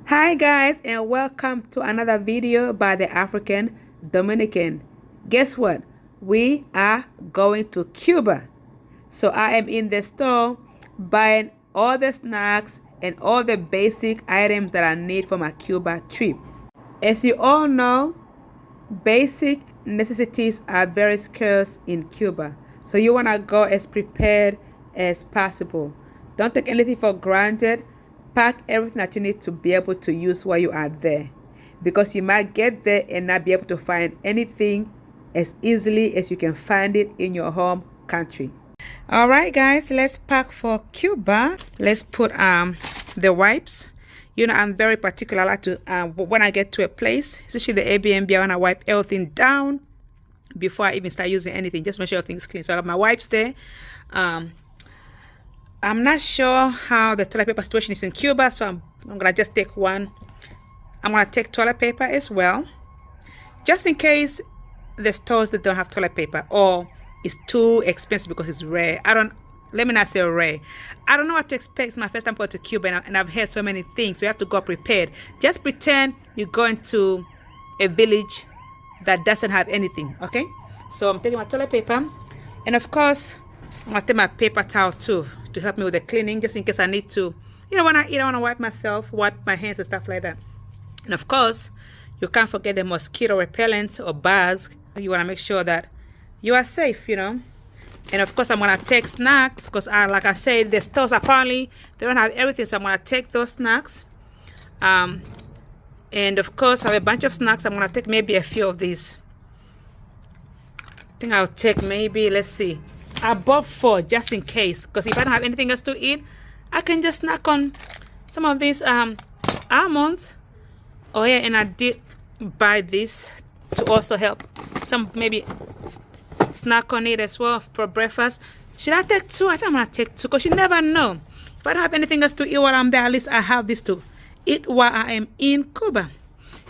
Hi guys, and welcome to another video by the African Dominican. Guess what? We are going to Cuba. So I am in the store buying all the snacks and all the basic items that I need for my Cuba trip. As you all know, basic necessities are very scarce in Cuba. So you want to go as prepared as possible. Don't take anything for granted. Pack everything that you need to be able to use while you are there, because you might get there and not be able to find anything as easily as you can find it in your home country. All right guys, let's pack for Cuba. Let's put the wipes. You know, I'm very particular. I like to when I get to a place, especially the Airbnb, I want to wipe everything down before I even start using anything. Just make sure everything's clean. So I have my wipes there. I'm not sure how the toilet paper situation is in Cuba, so I'm gonna just take one. I'm gonna take toilet paper as well, just in case the stores that don't have toilet paper or it's too expensive because it's rare. Let me not say rare. I don't know what to expect. It's my first time going to Cuba, and I've heard so many things, so you have to go prepared. Just pretend you're going to a village that doesn't have anything, okay? So I'm taking my toilet paper, and of course I'm gonna take my paper towel too to help me with the cleaning, just in case I need to, when I eat, I want to wipe myself, wipe my hands and stuff like that. And of course, you can't forget the mosquito repellent or bars. You want to make sure that you are safe, And of course, I'm going to take snacks because, like I said, the stores apparently, they don't have everything. So I'm going to take those snacks. And of course, I have a bunch of snacks. I'm going to take maybe a few of these. I think I'll take maybe, let's see, above 4 just in case, because if I don't have anything else to eat, I can just snack on some of these almonds. Oh yeah, and I did buy this to also help some, maybe snack on it as well for breakfast. Should I take 2? I think I'm gonna take 2, because you never know. If I don't have anything else to eat while I'm there, at least I have this to eat while I am in Cuba.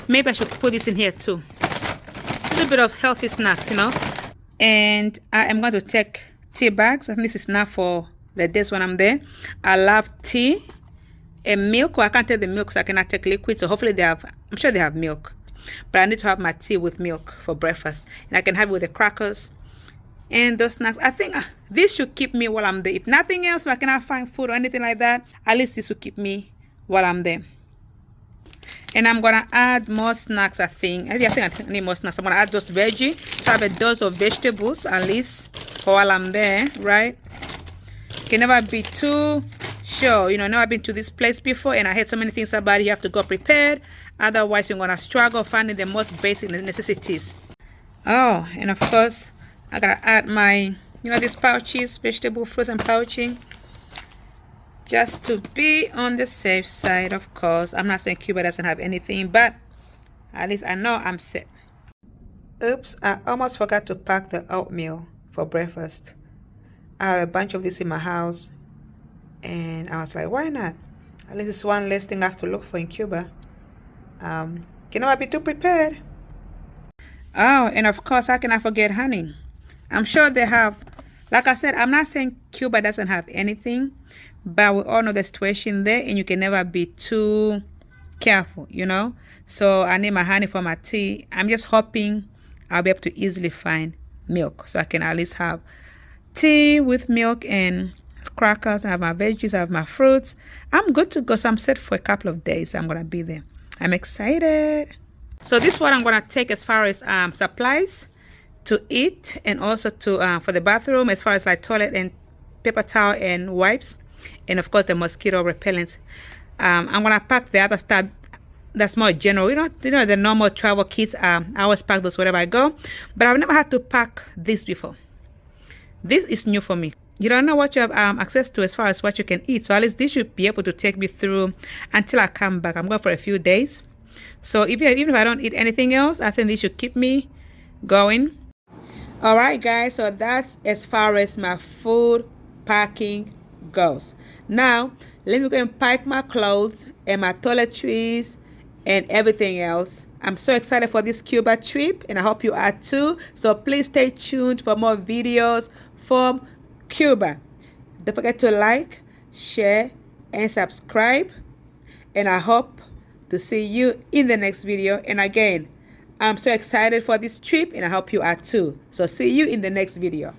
Maybe I should put this in here too. A little bit of healthy snacks, And I am going to take tea bags. I think this is not for the days when I'm there. I love tea and milk. Well, I can't take the milk, so I cannot take liquid. So hopefully I'm sure they have milk. But I need to have my tea with milk for breakfast. And I can have it with the crackers and those snacks. I think this should keep me while I'm there. If nothing else, if I cannot find food or anything like that, at least this will keep me while I'm there. And I'm gonna add more snacks. I think I need more snacks. I'm gonna add those veggies. So I have a dose of vegetables at least for while I'm there, right? Can never be too sure. Never been to this place before, and I heard so many things about it. You have to go prepared, otherwise you're gonna struggle finding the most basic necessities. Oh, and of course I gotta add my, these pouches, vegetable, fruits, and pouching. Just to be on the safe side, of course. I'm not saying Cuba doesn't have anything, but at least I know I'm set. Oops, I almost forgot to pack the oatmeal for breakfast. I have a bunch of this in my house, and I was like, why not? At least it's one less thing I have to look for in Cuba. Can I be too prepared? Oh, and of course, how can I forget honey? I'm sure they have. Like I said, I'm not saying Cuba doesn't have anything, but we all know the situation there, and you can never be too careful, So I need my honey for my tea. I'm just hoping I'll be able to easily find milk, so I can at least have tea with milk and crackers. I have my veggies, I have my fruits. I'm good to go. So I'm set for a couple of days. I'm going to be there. I'm excited. So this is what I'm going to take as far as supplies to eat, and also to for the bathroom, as far as like toilet and paper towel and wipes, and of course the mosquito repellent. I'm gonna pack the other stuff that's more general. The normal travel kits. I always pack those wherever I go, but I've never had to pack this before. This is new for me. You don't know what you have access to as far as what you can eat, so at least this should be able to take me through until I come back. I'm going for a few days, so even if I don't eat anything else, I think this should keep me going. All right guys, so that's as far as my food packing goes. Now let me go and pack my clothes and my toiletries and everything else. I'm so excited for this Cuba trip, and I hope you are too. So please stay tuned for more videos from Cuba. Don't forget to like, share, and subscribe, and I hope to see you in the next video. And again, I'm so excited for this trip, and I hope you are too. So see you in the next video.